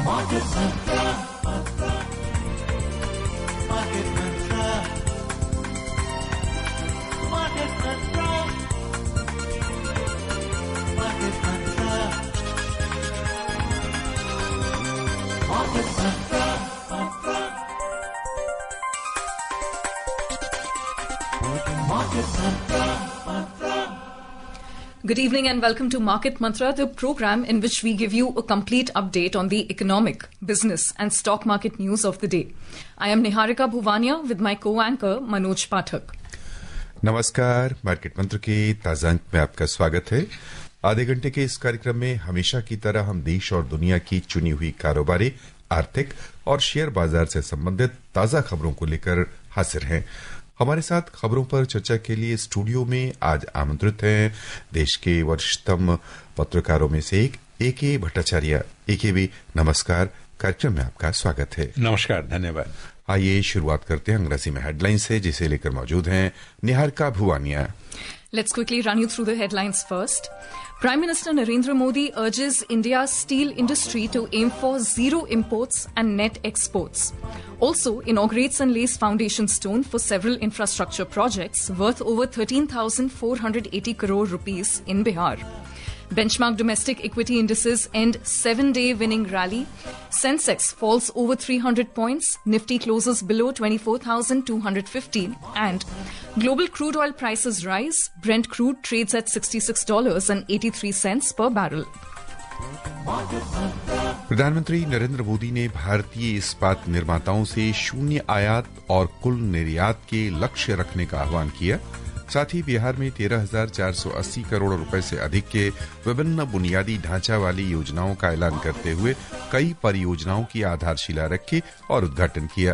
Market Mantra. Market Mantra. Market Mantra. Market Mantra. Market Mantra. Market Mantra. Good evening and welcome to Market Mantra, the program in which we give you a complete update on the economic, business and stock market news of the day. I am Niharika Bhuvania with my co-anchor Manoj Pathak. नमस्कार, market मंत्र के ताजा अंक में आपका स्वागत है। आधे घंटे के इस कार्यक्रम में हमेशा की तरह हम देश और दुनिया की चुनी हुई कारोबारी, आर्थिक और शेयर बाजार से संबंधित ताजा खबरों को लेकर हाजिर हैं। हमारे साथ खबरों पर चर्चा के लिए स्टूडियो में आज आमंत्रित हैं देश के वरिष्ठतम पत्रकारों में से एक ए.के. भट्टाचार्य। ए.के. नमस्कार, कार्यक्रम में आपका स्वागत है। नमस्कार, धन्यवाद। आइए शुरुआत करते हैं अंग्रेजी में हेडलाइंस से, जिसे लेकर मौजूद हैं Niharika Bhuwania. Let's quickly run you through the headlines first. Prime Minister Narendra Modi urges India's steel industry to aim for zero imports and net exports. Also inaugurates and lays foundation stone for several infrastructure projects worth over 13,480 crore rupees in Bihar. Benchmark domestic equity indices end 7-day winning rally. Sensex falls over 300 points. Nifty closes below 24,250. And global crude oil prices rise. Brent crude trades at $66.83 per barrel. प्रधानमंत्री नरेंद्र मोदी ने भारतीय इस्पात निर्माताओं से शून्य आयात और कुल निर्यात के लक्ष्य रखने का आह्वान किया। साथ ही बिहार में 13,480 करोड़ रुपए से अधिक के विभिन्न बुनियादी ढांचा वाली योजनाओं का ऐलान करते हुए कई परियोजनाओं की आधारशिला रखी और उद्घाटन किया।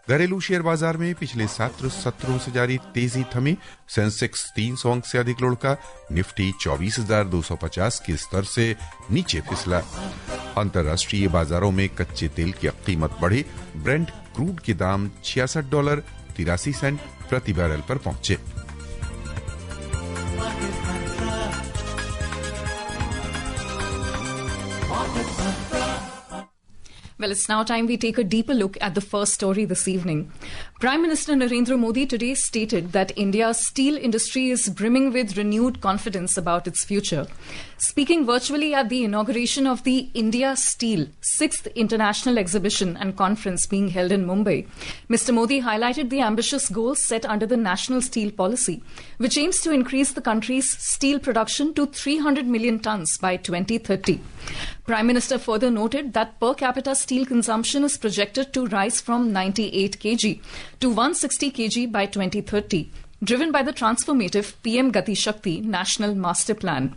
घरेलू शेयर बाजार में पिछले 7 सत्रों से जारी तेजी थमी। सेंसेक्स 300 अंक से अधिक लुढ़का। निफ्टी 24,250 के स्तर से नीचे फिसला। अंतर्राष्ट्रीय बाजारों में कच्चे तेल की कीमत बढ़ी। ब्रेंट क्रूड के दाम $66.83 प्रति बैरल पर पहुंचे। Well, it's now time we take a deeper look at the first story this evening. Prime Minister Narendra Modi today stated that India's steel industry is brimming with renewed confidence about its future. Speaking virtually at the inauguration of the India Steel 6th International Exhibition and Conference being held in Mumbai, Mr. Modi highlighted the ambitious goals set under the National Steel Policy, which aims to increase the country's steel production to 300 million tons by 2030. Prime Minister further noted that per capita steel consumption is projected to rise from 98 kg to 160 kg by 2030, driven by the transformative PM Gati Shakti National Master Plan.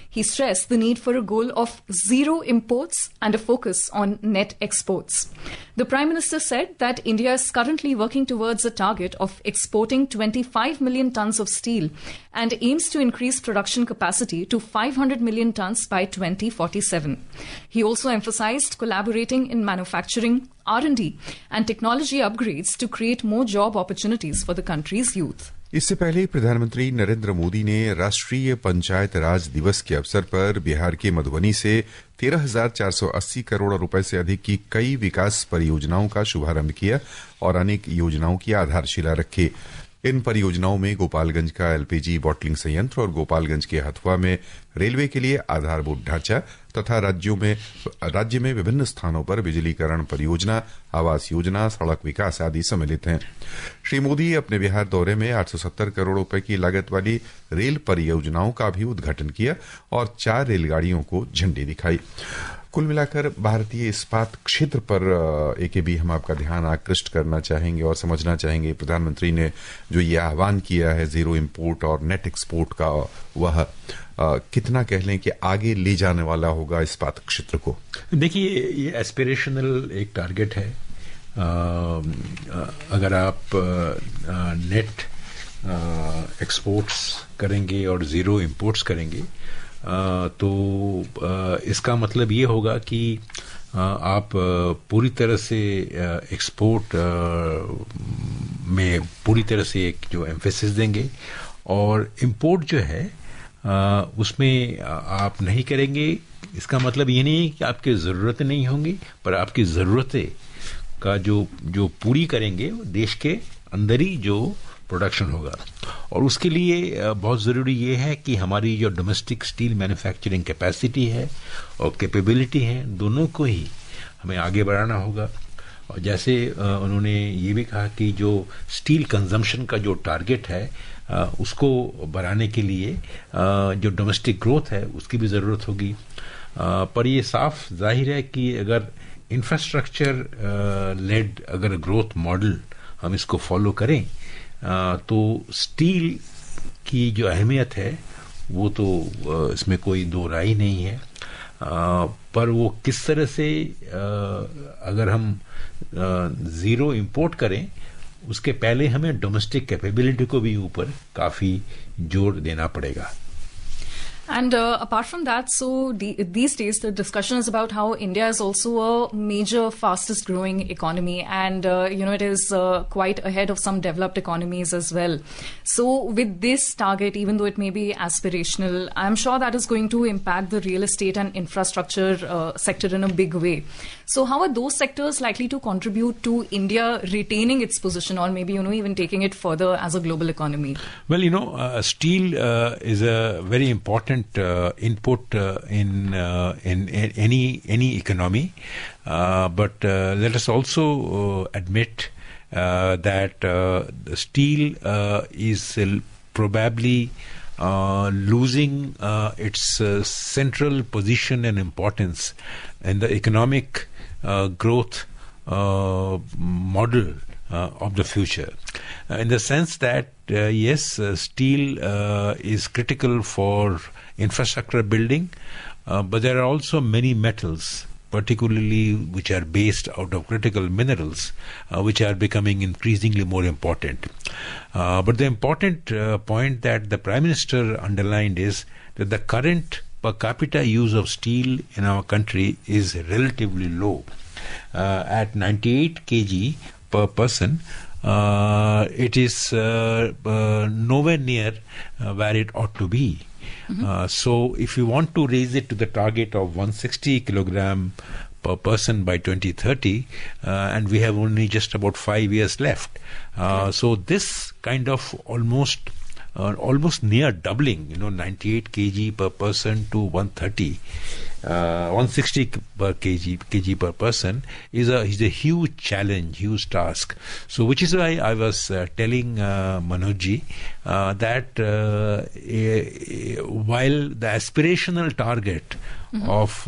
He stressed the need for a goal of zero imports and a focus on net exports. The Prime Minister said that India is currently working towards a target of exporting 25 million tons of steel and aims to increase production capacity to 500 million tons by 2047. He also emphasized collaborating in manufacturing, R&D and technology upgrades to create more job opportunities for the country's youth. इससे पहले प्रधानमंत्री नरेंद्र मोदी ने राष्ट्रीय पंचायत राज दिवस के अवसर पर बिहार के मधुबनी से 13,480 करोड़ रुपए से अधिक की कई विकास परियोजनाओं का शुभारंभ किया और अनेक योजनाओं की आधारशिला रखी। इन परियोजनाओं में गोपालगंज का एलपीजी बॉटलिंग संयंत्र और गोपालगंज के हथुआ में रेलवे के लिए आधारभूत ढांचा तथा राज्य में विभिन्न स्थानों पर बिजलीकरण परियोजना, आवास योजना, सड़क विकास आदि सम्मिलित हैं। श्री मोदी अपने बिहार दौरे में 870 करोड़ रुपए की लागत वाली रेल परियोजनाओं का भी उद्घाटन किया और 4 रेलगाड़ियों को झंडी दिखाई। कुल मिलाकर भारतीय इस्पात क्षेत्र पर एक भी हम आपका ध्यान आकृष्ट करना चाहेंगे और समझना चाहेंगे, प्रधानमंत्री ने जो ये आह्वान किया है जीरो इंपोर्ट और नेट एक्सपोर्ट का, वह कितना कह लें कि आगे ले जाने वाला होगा इस्पात क्षेत्र को? देखिए, ये एस्पिरेशनल एक टारगेट है। अगर आप नेट एक्सपोर्ट्स करेंगे और जीरो इंपोर्ट्स करेंगे तो इसका मतलब ये होगा कि आप पूरी तरह से एक्सपोर्ट में पूरी तरह से एक जो एम्फेसिस देंगे और इंपोर्ट जो है उसमें आप नहीं करेंगे, इसका मतलब ये नहीं कि आपकी ज़रूरतें नहीं होंगी, पर आपकी ज़रूरतें का जो पूरी करेंगे देश के अंदर ही जो प्रोडक्शन होगा। और उसके लिए बहुत ज़रूरी ये है कि हमारी जो डोमेस्टिक स्टील मैन्युफैक्चरिंग कैपेसिटी है और कैपेबिलिटी है, दोनों को ही हमें आगे बढ़ाना होगा। और जैसे उन्होंने ये भी कहा कि जो स्टील कंजम्पशन का जो टारगेट है उसको बढ़ाने के लिए जो डोमेस्टिक ग्रोथ है उसकी भी ज़रूरत होगी। पर ये साफ जाहिर है कि अगर इंफ्रास्ट्रक्चर लेड अगर ग्रोथ मॉडल हम इसको फॉलो करें तो स्टील की जो अहमियत है वो तो इसमें कोई दो राय नहीं है। पर वो किस तरह से अगर हम ज़ीरो इंपोर्ट करें, उसके पहले हमें डोमेस्टिक कैपेबिलिटी को भी ऊपर काफ़ी जोर देना पड़ेगा। And apart from that, so these days the discussion is about how India is also a major fastest growing economy, and it is quite ahead of some developed economies as well. So with this target, even though it may be aspirational, I'm sure that is going to impact the real estate and infrastructure sector in a big way. So how are those sectors likely to contribute to India retaining its position, or maybe even taking it further as a global economy? Well, steel is a very important input in any economy, but let us also admit that the steel is probably losing its central position and importance in the economic growth model of the future, in the sense that yes, steel is critical for infrastructure building, but there are also many metals, particularly which are based out of critical minerals, which are becoming increasingly more important. But the important point that the Prime Minister underlined is that the current per capita use of steel in our country is relatively low, at 98 kg per person. It is nowhere near where it ought to be. So if you want to raise it to the target of 160 kilogram per person by 2030, and we have only just about 5 years left. So this kind of almost near doubling, 98 kg per person to 160 per kg per person is a huge challenge, huge task. So which is why I was telling Manojji that while the aspirational target of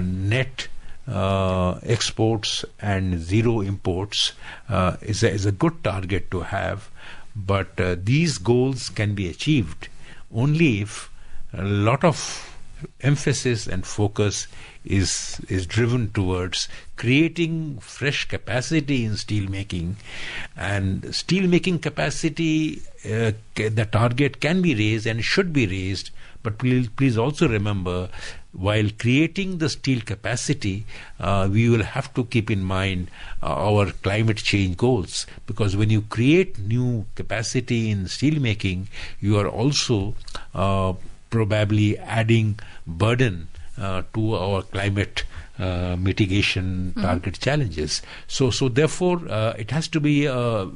net exports and zero imports is a good target to have, but these goals can be achieved only if a lot of emphasis and focus is driven towards creating fresh capacity in steel making. And steel making capacity, the target can be raised and should be raised, but please also remember, while creating the steel capacity, we will have to keep in mind our climate change goals, because when you create new capacity in steel making, you are also probably adding burden to our climate mitigation target challenges. So therefore, it has to be a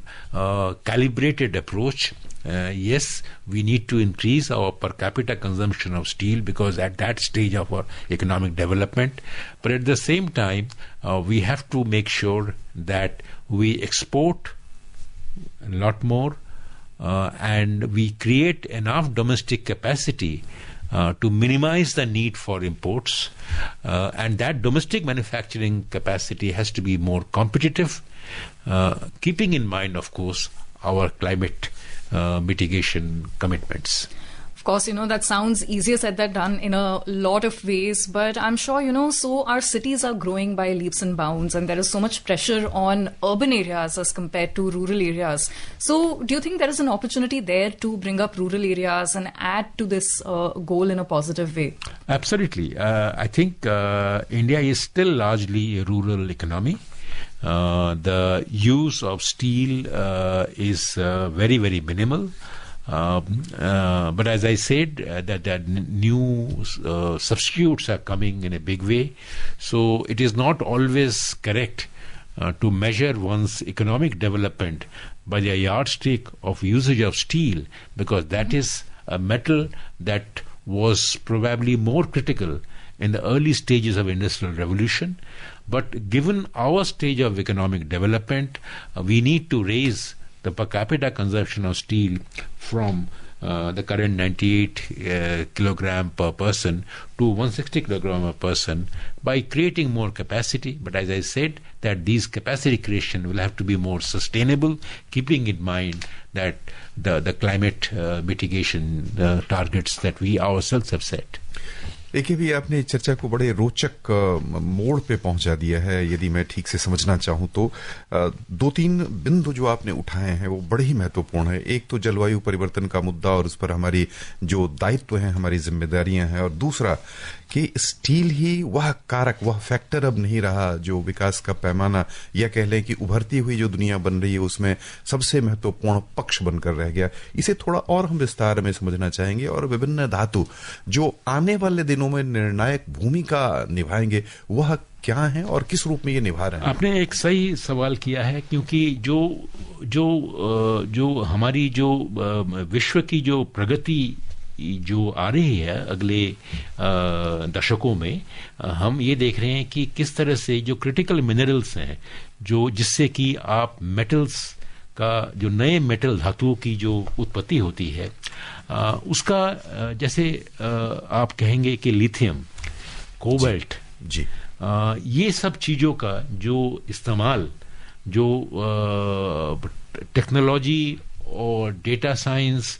calibrated approach. Yes, we need to increase our per capita consumption of steel, because at that stage of our economic development, but at the same time, we have to make sure that we export a lot more, and we create enough domestic capacity to minimize the need for imports, and that domestic manufacturing capacity has to be more competitive, keeping in mind, of course, our climate mitigation commitments. Of course, that sounds easier said than done in a lot of ways, but I'm sure, so our cities are growing by leaps and bounds, and there is so much pressure on urban areas as compared to rural areas. So do you think there is an opportunity there to bring up rural areas and add to this goal in a positive way? Absolutely. I think India is still largely a rural economy. The use of steel is very, very minimal. But as I said, that new substitutes are coming in a big way. So it is not always correct to measure one's economic development by the yardstick of usage of steel, because that is a metal that was probably more critical in the early stages of industrial revolution. But given our stage of economic development, we need to raise the per capita consumption of steel from the current 98 kilogram per person to 160 kilogram per person by creating more capacity. But as I said, that these capacity creation will have to be more sustainable, keeping in mind that the climate mitigation targets that we ourselves have set. देखिए भी आपने चर्चा को बड़े रोचक मोड़ पे पहुंचा दिया है। यदि मैं ठीक से समझना चाहूं तो दो तीन बिंदु जो आपने उठाए हैं वो बड़े ही महत्वपूर्ण है। एक तो जलवायु परिवर्तन का मुद्दा और उस पर हमारी जो दायित्व हैं, हमारी जिम्मेदारियां हैं, और दूसरा कि स्टील ही वह कारक, वह फैक्टर अब नहीं रहा जो विकास का पैमाना, या कह लें कि उभरती हुई जो दुनिया बन रही है उसमें सबसे महत्वपूर्ण पक्ष बनकर रह गया। इसे थोड़ा और हम विस्तार में समझना चाहेंगे और विभिन्न धातु जो आने वाले दिनों में निर्णायक भूमिका निभाएंगे वह क्या है और किस रूप में ये निभा रहे हैं। आपने एक सही सवाल किया है, क्योंकि जो हमारी जो विश्व की जो प्रगति जो आ रही है अगले दशकों में, हम ये देख रहे हैं कि किस तरह से जो क्रिटिकल मिनरल्स हैं, जो जिससे कि आप मेटल्स का जो नए मेटल धातुओं की जो उत्पत्ति होती है, उसका जैसे आप कहेंगे कि लिथियम, कोबाल्ट जी, ये सब चीजों का जो इस्तेमाल जो टेक्नोलॉजी और डेटा साइंस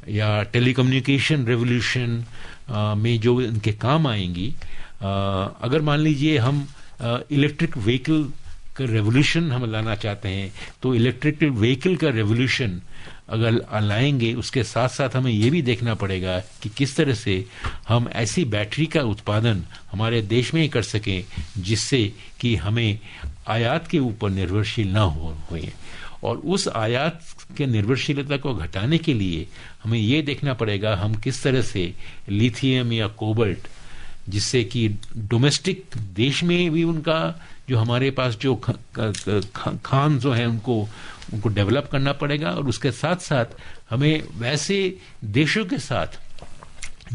या टेलीकम्युनिकेशन रेवोल्यूशन में जो इनके काम आएंगी, अगर मान लीजिए हम इलेक्ट्रिक व्हीकल का रेवोल्यूशन हम लाना चाहते हैं, तो इलेक्ट्रिक व्हीकल का रेवोल्यूशन अगर लाएंगे, उसके साथ साथ हमें ये भी देखना पड़ेगा कि किस तरह से हम ऐसी बैटरी का उत्पादन हमारे देश में ही कर सकें जिससे कि हमें आयात के ऊपर निर्भरशील ना हुए। और उस आयात के निर्भरशीलता को घटाने के लिए हमें ये देखना पड़ेगा हम किस तरह से लिथियम या कोबाल्ट, जिससे कि डोमेस्टिक देश में भी उनका जो हमारे पास जो खान जो है उनको डेवलप करना पड़ेगा, और उसके साथ साथ हमें वैसे देशों के साथ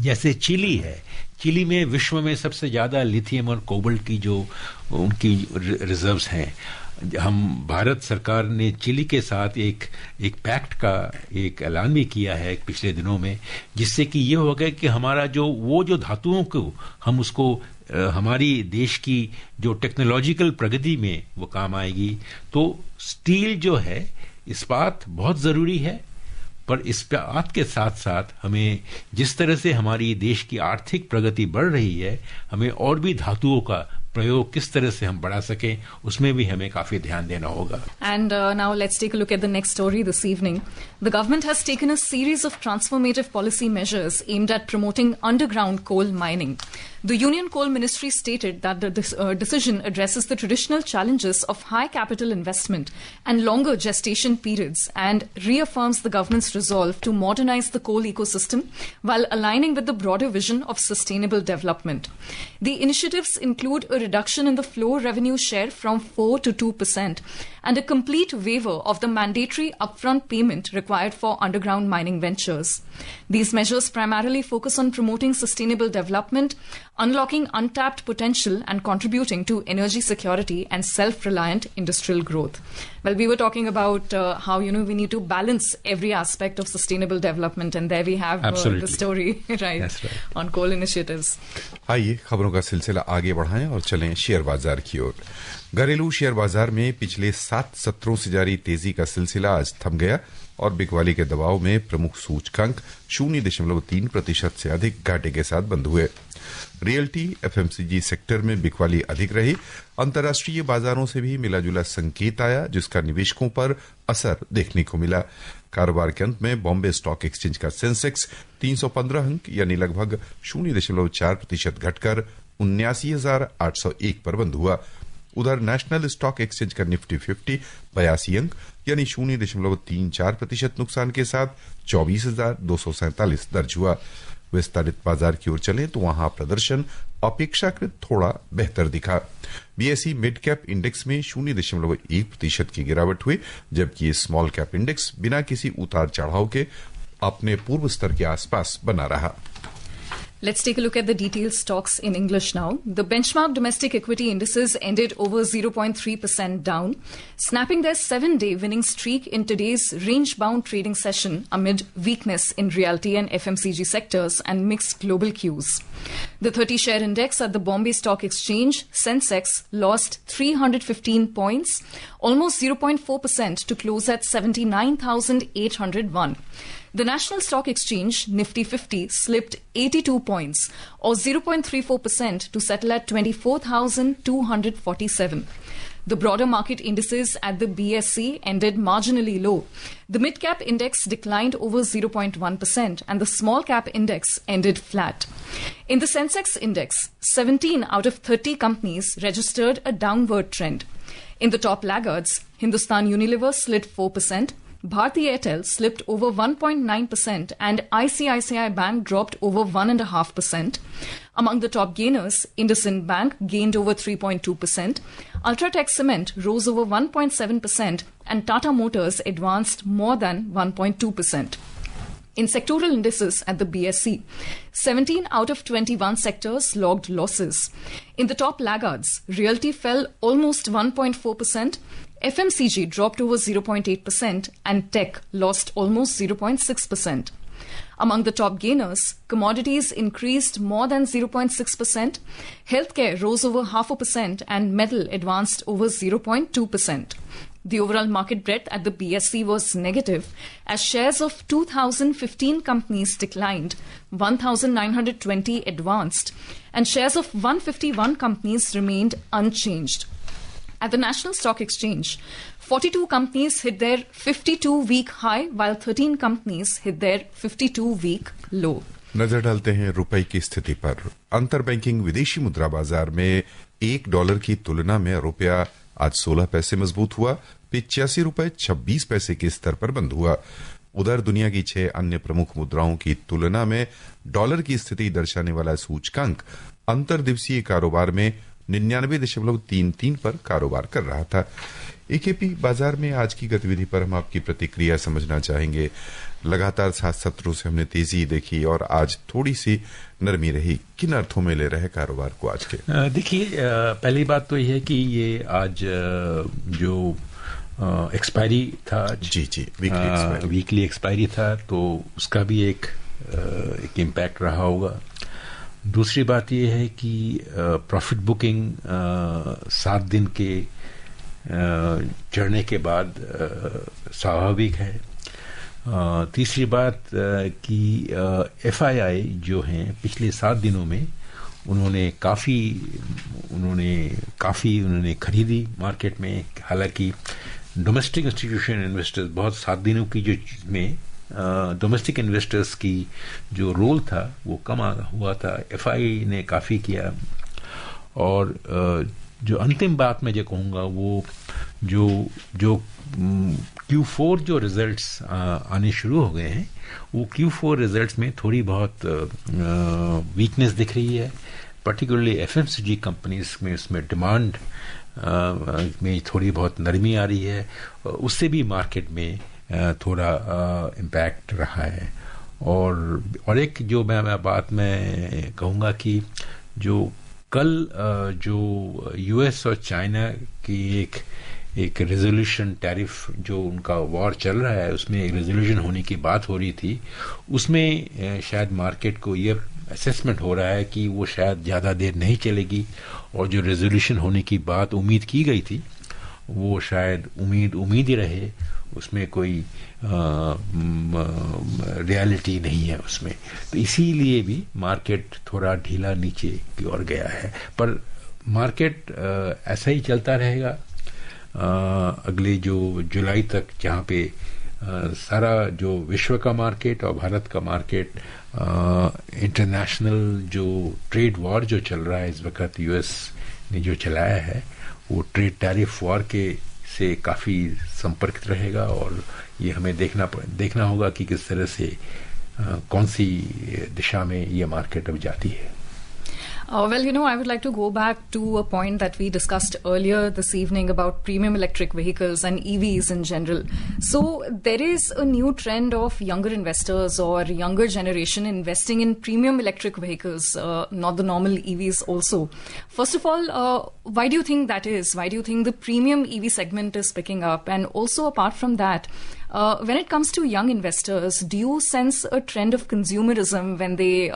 जैसे चिली है, चिली में विश्व में सबसे ज्यादा लिथियम और कोबाल्ट की जो उनकी रिजर्व्स हैं, हम भारत सरकार ने चिली के साथ एक पैक्ट का एक ऐलान भी किया है पिछले दिनों में, जिससे कि ये हो गया कि हमारा जो वो जो धातुओं को हम उसको हमारी देश की जो टेक्नोलॉजिकल प्रगति में वो काम आएगी। तो स्टील जो है, इस्पात बहुत जरूरी है, पर इस्पात के साथ साथ हमें जिस तरह से हमारी देश की आर्थिक प्रगति बढ़ रही है, हमें और भी धातुओं का प्रयोग किस तरह से हम बढ़ा सकें, उसमें भी हमें काफी ध्यान देना होगा। And now let's take a look at the next story this evening. The government has taken a series of transformative policy measures aimed at promoting underground coal mining. The Union Coal Ministry stated that the decision addresses the traditional challenges of high capital investment and longer gestation periods, and reaffirms the government's resolve to modernize the coal ecosystem while aligning with the broader vision of sustainable development. The initiatives include a reduction in the floor revenue share from 4 to 2% and a complete waiver of the mandatory upfront payment required for underground mining ventures. These measures primarily focus on promoting sustainable development, unlocking untapped potential, and contributing to energy security and self-reliant industrial growth. Well, we were talking about how, we need to balance every aspect of sustainable development, and there we have the story, right, That's right, on coal initiatives. आइए खबरों का सिलसिला आगे बढ़ाएं और चलें share बाजार की ओर। घरेलू शेयर बाजार में पिछले 7 सत्रों से जारी तेजी का सिलसिला आज थम गया और बिकवाली के दबाव में प्रमुख सूचकांक 0.3% से अधिक घाटे के साथ बंद हुए। रियल्टी, एफएमसीजी सेक्टर में बिकवाली अधिक रही। अंतर्राष्ट्रीय बाजारों से भी मिलाजुला संकेत आया, जिसका निवेशकों पर असर देखने को मिला। कारोबार के अंत में बॉम्बे स्टॉक एक्सचेंज का सेंसेक्स 315 अंक यानी लगभग 0.4% घटकर 79,801 पर बंद हुआ। उधर नेशनल स्टॉक एक्सचेंज का निफ्टी 50 82 अंक यानी 0.34% नुकसान के साथ 24,247 दर्ज हुआ। विस्तारित बाजार की ओर चलें तो वहां प्रदर्शन अपेक्षाकृत थोड़ा बेहतर दिखा। बीएसई मिड कैप इंडेक्स में 0.1% की गिरावट हुई, जबकि स्मॉल कैप इंडेक्स बिना किसी उतार चढ़ाव के अपने पूर्व स्तर के आसपास बना रहा। Let's take a look at the detailed stocks in English now. The benchmark domestic equity indices ended over 0.3% down, snapping their 7-day winning streak in today's range-bound trading session amid weakness in realty and FMCG sectors and mixed global cues. The 30-share index at the Bombay Stock Exchange, Sensex, lost 315 points, almost 0.4% to close at 79,801. The National Stock Exchange, Nifty 50, slipped 82 points, or 0.34% to settle at 24,247. The broader market indices at the BSE ended marginally low. The mid-cap index declined over 0.1% and the small-cap index ended flat. In the Sensex index, 17 out of 30 companies registered a downward trend. In the top laggards, Hindustan Unilever slid 4%, Bharti Airtel slipped over 1.9% and ICICI Bank dropped over 1.5%. Among the top gainers, IndusInd Bank gained over 3.2%, Ultratech Cement rose over 1.7% and Tata Motors advanced more than 1.2%. In sectoral indices at the BSE, 17 out of 21 sectors logged losses. In the top laggards, realty fell almost 1.4%, FMCG dropped over 0.8% and tech lost almost 0.6%. Among the top gainers, commodities increased more than 0.6%, healthcare rose over 0.5% and metal advanced over 0.2%. The overall market breadth at the BSE was negative as shares of 2,015 companies declined, 1,920 advanced, and shares of 151 companies remained unchanged. At the National Stock Exchange, 42 companies hit their 52-week high, while 13 companies hit their 52-week low. नजर डालते हैं रुपए की स्थिति पर। अंतर banking विदेशी मुद्रा बाजार में $1 की तुलना में रुपया आज 16 पैसे मजबूत हुआ, 85.26 के स्तर पर बंद हुआ। उधर दुनिया की 6 अन्य प्रमुख मुद्राओं की तुलना में डॉलर की स्थिति दर्शाने वाला सूचकांक अंतर दिवसीय कारोबार में 99.33 पर कारोबार कर रहा था। एकेपी बाजार में आज की गतिविधि पर हम आपकी प्रतिक्रिया समझना चाहेंगे। लगातार 7 सत्रों से हमने तेजी देखी और आज थोड़ी सी नरमी रही। किन अर्थों में ले रहे कारोबार को आज के? देखिए, पहली बात तो यह है कि ये आज जो एक्सपायरी था, वीकली एक्सपायरी था, तो उसका भी एक इम्पैक्ट रहा होगा। दूसरी बात यह है कि प्रॉफिट बुकिंग 7 दिन के चढ़ने के बाद स्वाभाविक है। तीसरी बात कि FII जो हैं पिछले 7 दिनों में उन्होंने काफ़ी खरीदी मार्केट में। हालांकि डोमेस्टिक इंस्टीट्यूशन इन्वेस्टर्स बहुत 7 दिनों की जो में डोमेस्टिक इन्वेस्टर्स की जो रोल था वो कम हुआ था। FI ने काफ़ी किया। और जो अंतिम बात मैं जो कहूँगा वो जो Q4 जो रिजल्ट्स आने शुरू हो गए हैं, वो Q4 रिजल्ट्स में थोड़ी बहुत वीकनेस दिख रही है, पर्टिकुलरली FMCG कंपनीज में। उसमें डिमांड में थोड़ी बहुत नरमी आ रही है, उससे भी मार्केट में थोड़ा इम्पैक्ट रहा है। और एक जो मैं बात मैं कहूँगा कि जो कल जो US और चाइना की एक रेजोल्यूशन टैरिफ जो उनका वॉर चल रहा है उसमें एक रेजोल्यूशन होने की बात हो रही थी, उसमें शायद मार्केट को ये असेसमेंट हो रहा है कि वो शायद ज़्यादा देर नहीं चलेगी और जो रेजोल्यूशन होने की बात उम्मीद की गई थी वो शायद उम्मीद ही रहे, उसमें कोई रियलिटी नहीं है उसमें। तो इसीलिए भी मार्केट थोड़ा ढीला नीचे की ओर गया है। पर मार्केट ऐसा ही चलता रहेगा अगले जो जुलाई तक, जहाँ पे सारा जो विश्व का मार्केट और भारत का मार्केट इंटरनेशनल जो ट्रेड वॉर जो चल रहा है इस वक्त US ने जो चलाया है वो ट्रेड टैरिफ वॉर के से काफ़ी संपर्कित रहेगा, और ये हमें देखना होगा कि किस तरह से कौन सी दिशा में ये मार्केट अब जाती है. Well, I would like to go back to a point that we discussed earlier this evening about premium electric vehicles and EVs in general. So there is a new trend of younger investors or younger generation investing in premium electric vehicles, not the normal EVs also. First of all, why do you think that is? Why do you think the premium EV segment is picking up? And also apart from that, when it comes to young investors, do you sense a trend of consumerism when they,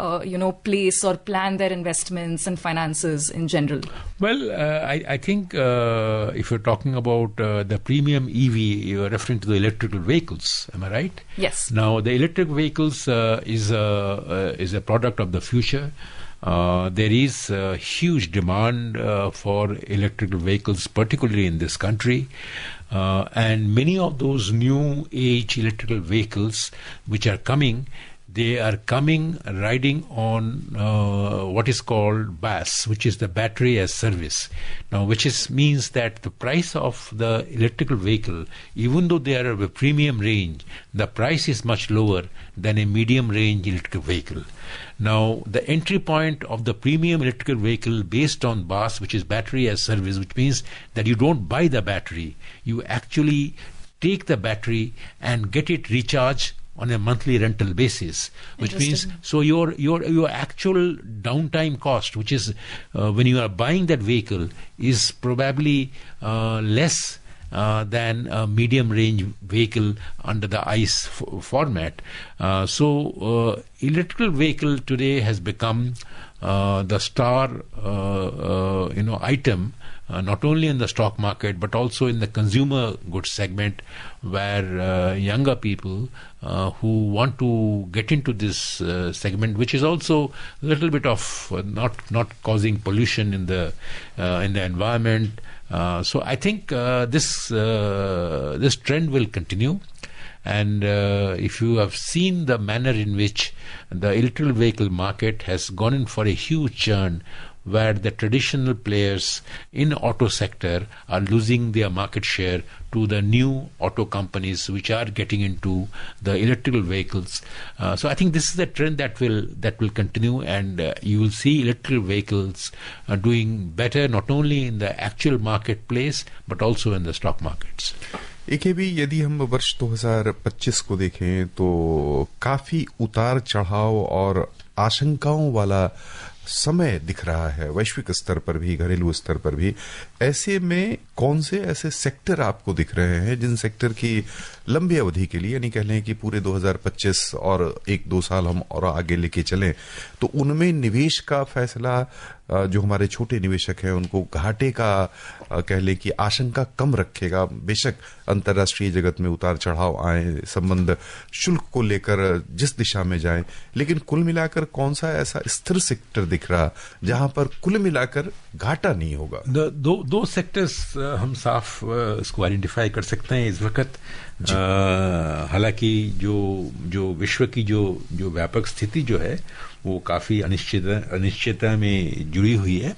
place or plan their investments and finances in general? Well, I think if you're talking about the premium EV, you're referring to the electrical vehicles. Am I right? Yes. Now, the electric vehicles is a product of the future. There is a huge demand for electrical vehicles, particularly in this country. And many of those new age electrical vehicles which are coming, they are coming riding on what is called BAS, which is the battery as service. Now, means that the price of the electrical vehicle, even though they are of a premium range, the price is much lower than a medium range electrical vehicle. Now, the entry point of the premium electrical vehicle based on BAS, which is battery as service, which means that you don't buy the battery, you actually take the battery and get it recharged on a monthly rental basis, which means so your actual downtime cost, which is when you are buying that vehicle, is probably less than a medium range vehicle under the ICE format. So electrical vehicle today has become the star item, not only in the stock market but also in the consumer goods segment, where younger people who want to get into this segment, which is also a little bit of not causing pollution in the environment. So I think this trend will continue. And if you have seen the manner in which the electrical vehicle market has gone in for a huge churn, where the traditional players in auto sector are losing their market share to the new auto companies which are getting into the electrical vehicles. So I think this is a trend that will continue, and you will see electrical vehicles doing better not only in the actual marketplace but also in the stock markets. AKB, यदि हम वर्ष 2025 को देखें तो काफी उतार चढ़ाव और आशंकाओं वाला समय दिख रहा है, वैश्विक स्तर पर भी, घरेलू स्तर पर भी. ऐसे में कौन से ऐसे सेक्टर आपको दिख रहे हैं जिन सेक्टर की लंबी अवधि के लिए, यानी कह लें कि पूरे 2025 और 1-2 साल हम और आगे लेके चलें, तो उनमें निवेश का फैसला जो हमारे छोटे निवेशक हैं उनको घाटे का कह लें कि आशंका कम रखेगा? बेशक अंतर्राष्ट्रीय जगत में उतार चढ़ाव आए, संबंध शुल्क को लेकर जिस दिशा में जाए, लेकिन कुल मिलाकर कौन सा ऐसा स्थिर सेक्टर दिख रहा जहां पर कुल मिलाकर घाटा नहीं होगा? दो सेक्टर्स हम साफ इसको आइडेंटिफाई कर सकते हैं इस वक्त. हालांकि जो विश्व की जो व्यापक स्थिति जो है वो काफी अनिश्चितता में जुड़ी हुई है.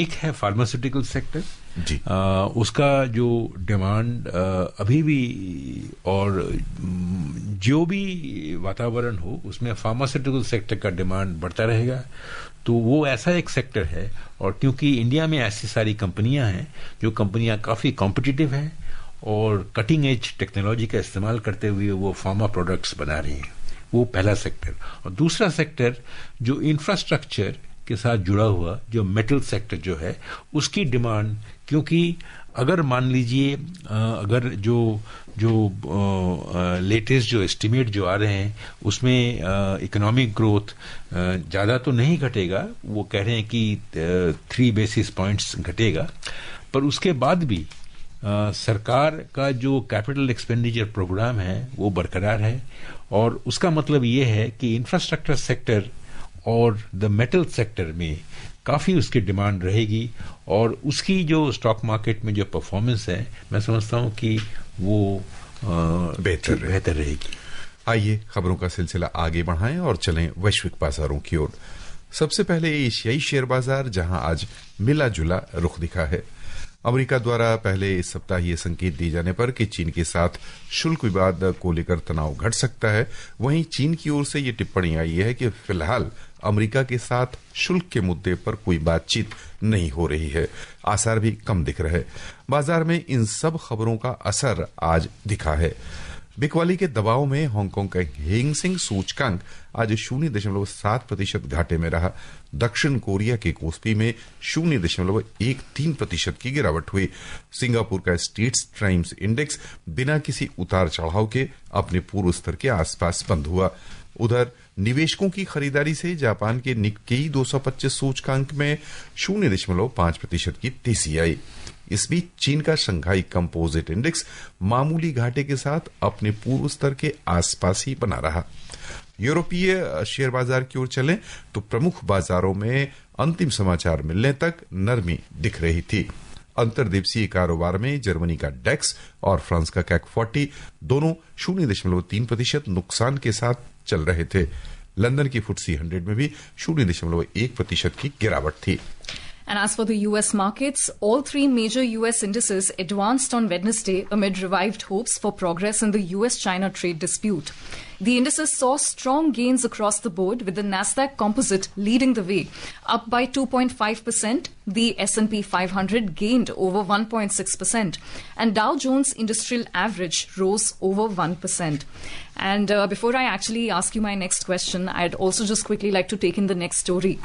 एक है फार्मास्यूटिकल सेक्टर जी. उसका जो डिमांड अभी भी, और जो भी वातावरण हो उसमें फार्मास्यूटिकल सेक्टर का डिमांड बढ़ता रहेगा. तो वो ऐसा एक सेक्टर है, और क्योंकि इंडिया में ऐसी सारी कंपनियां हैं जो कंपनियां काफी कॉम्पिटिटिव हैं और कटिंग एज टेक्नोलॉजी का इस्तेमाल करते हुए वो फार्मा प्रोडक्ट्स बना रही हैं, वो पहला सेक्टर. और दूसरा सेक्टर जो इंफ्रास्ट्रक्चर के साथ जुड़ा हुआ जो मेटल सेक्टर जो है, उसकी डिमांड, क्योंकि अगर मान लीजिए अगर जो लेटेस्ट जो एस्टिमेट जो आ रहे हैं उसमें इकोनॉमिक ग्रोथ ज़्यादा तो नहीं घटेगा, वो कह रहे हैं कि 3 बेसिस पॉइंट्स घटेगा, पर उसके बाद भी सरकार का जो कैपिटल एक्सपेंडिचर प्रोग्राम है वो बरकरार है. और उसका मतलब ये है कि इंफ्रास्ट्रक्चर सेक्टर और द मेटल सेक्टर में काफ़ी उसकी डिमांड रहेगी, और उसकी जो स्टॉक मार्केट में जो परफॉर्मेंस है मैं समझता हूँ कि वो बेहतर रहेगी. आइए खबरों का सिलसिला आगे बढ़ाएं और चलें वैश्विक बाजारों की ओर. सबसे पहले एशियाई शेयर बाजार, जहां आज मिला जुला रुख दिखा है. अमेरिका द्वारा पहले इस सप्ताह ये संकेत दिए जाने पर कि चीन के साथ शुल्क विवाद को लेकर तनाव घट सकता है, वहीं चीन की ओर से ये टिप्पणी आई है कि फिलहाल अमेरिका के साथ शुल्क के मुद्दे पर कोई बातचीत नहीं हो रही है। आसार भी कम दिख रहे। बाजार में इन सब खबरों का असर आज दिखा है। बिकवाली के दबाव में हांगकांग का हेंग सेंग सूचकांक आज 0.7% घाटे में रहा। दक्षिण कोरिया के कोस्पी में 0.13% की गिरावट हुई। सिंगापुर का स्टेट्स टाइम्स इंडेक्स बिना किसी उतार चढ़ाव के अपने पूर्व स्तर के आसपास बंद हुआ। उधर निवेशकों की खरीदारी से जापान के निक्केई 225 सूचकांक में 0.5% की तेजी आई। इस बीच चीन का शंघाई कंपोजिट इंडेक्स मामूली घाटे के साथ अपने पूर्व स्तर के आसपास ही बना रहा। यूरोपीय शेयर बाजार की ओर चलें तो प्रमुख बाजारों में अंतिम समाचार मिलने तक नरमी दिख रही थी। अंतर्देशीय कारोबार में जर्मनी का डेक्स और फ्रांस का कैक 40 दोनों 0.3% नुकसान के साथ चल रहे थे। लंदन की FTSE 100 में भी 0.1% की गिरावट थी। And as for the US markets, all three major US indices advanced on Wednesday amid revived hopes for progress in the US-China trade dispute. The indices saw strong gains across the board, with the Nasdaq Composite leading the way, up by 2.5%. The S&P 500 gained over 1.6%, and Dow Jones Industrial Average rose over 1%. And before I actually ask you my next question, I'd also just quickly like to take in the next story.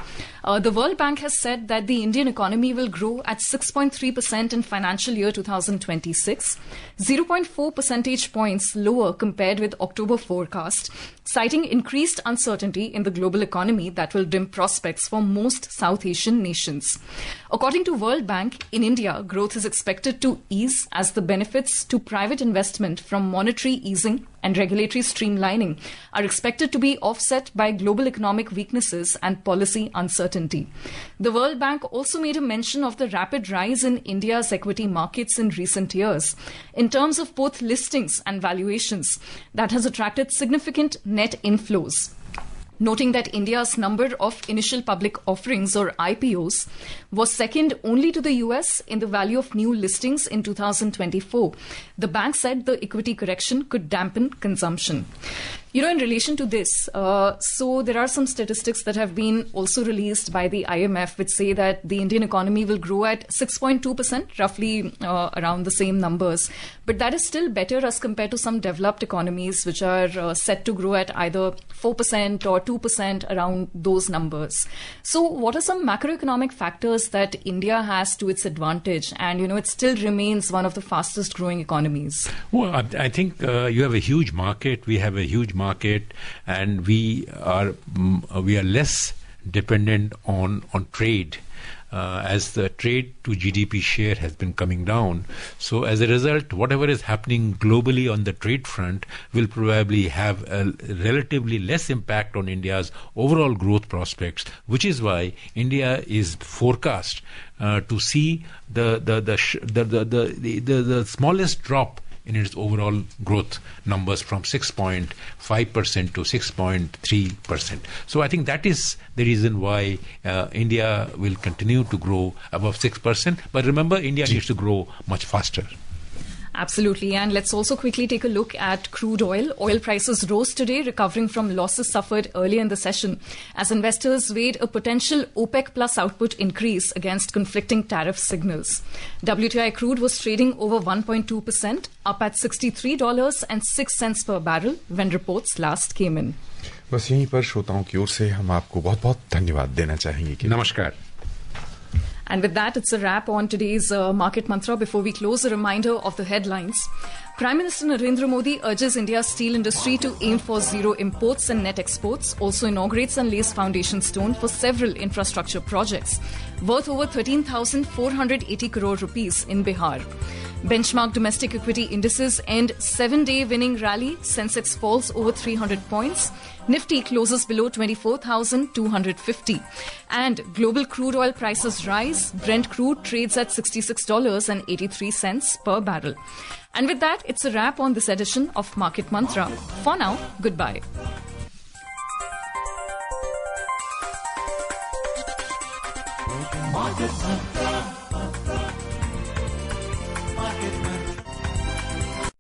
The World Bank has said that the Indian economy will grow at 6.3% in financial year 2026, 0.4 percentage points lower compared with October forecast, citing increased uncertainty in the global economy that will dim prospects for most South Asian nations. According to World Bank, in India, growth is expected to ease as the benefits to private investment from monetary easing and regulatory streamlining are expected to be offset by global economic weaknesses and policy uncertainty. The World Bank also made a mention of the rapid rise in India's equity markets in recent years. In terms of both listings and valuations, that has attracted significant net inflows, noting that India's number of initial public offerings, or IPOs, was second only to the US in the value of new listings in 2024. The bank said the equity correction could dampen consumption. You know, in relation to this, so there are some statistics that have been also released by the IMF which say that the Indian economy will grow at 6.2%, roughly around the same numbers. But that is still better as compared to some developed economies which are set to grow at either 4% or 2%, around those numbers. So what are some macroeconomic factors that India has to its advantage? And, you know, it still remains one of the fastest growing economies. Well, I think you have a huge market. We have a huge market, and we are less dependent on trade, as the trade to GDP share has been coming down. So as a result, whatever is happening globally on the trade front will probably have a relatively less impact on India's overall growth prospects, which is why India is forecast to see the smallest drop in its overall growth numbers from 6.5% to 6.3%. So I think that is the reason why India will continue to grow above 6%. But remember, India needs to grow much faster. Absolutely. And let's also quickly take a look at crude oil. Oil prices rose today, recovering from losses suffered earlier in the session, as investors weighed a potential OPEC plus output increase against conflicting tariff signals. WTI crude was trading over 1.2%, up at $63.06 per barrel when reports last came in. बस यहीं पर श्रोताओं की ओर से हम आपको बहुत-बहुत धन्यवाद देना चाहेंगे कि नमस्कार. And with that, it's a wrap on today's Market Mantra. Before we close, a reminder of the headlines. Prime Minister Narendra Modi urges India's steel industry to aim for zero imports and net exports, also inaugurates and lays foundation stone for several infrastructure projects worth over 13,480 crore rupees in Bihar. Benchmark domestic equity indices end 7-day winning rally. Sensex falls over 300 points. Nifty closes below 24,250. And global crude oil prices rise. Brent crude trades at $66.83 per barrel. And with that, it's a wrap on this edition of Market Mantra. For now, goodbye. Market Mantra.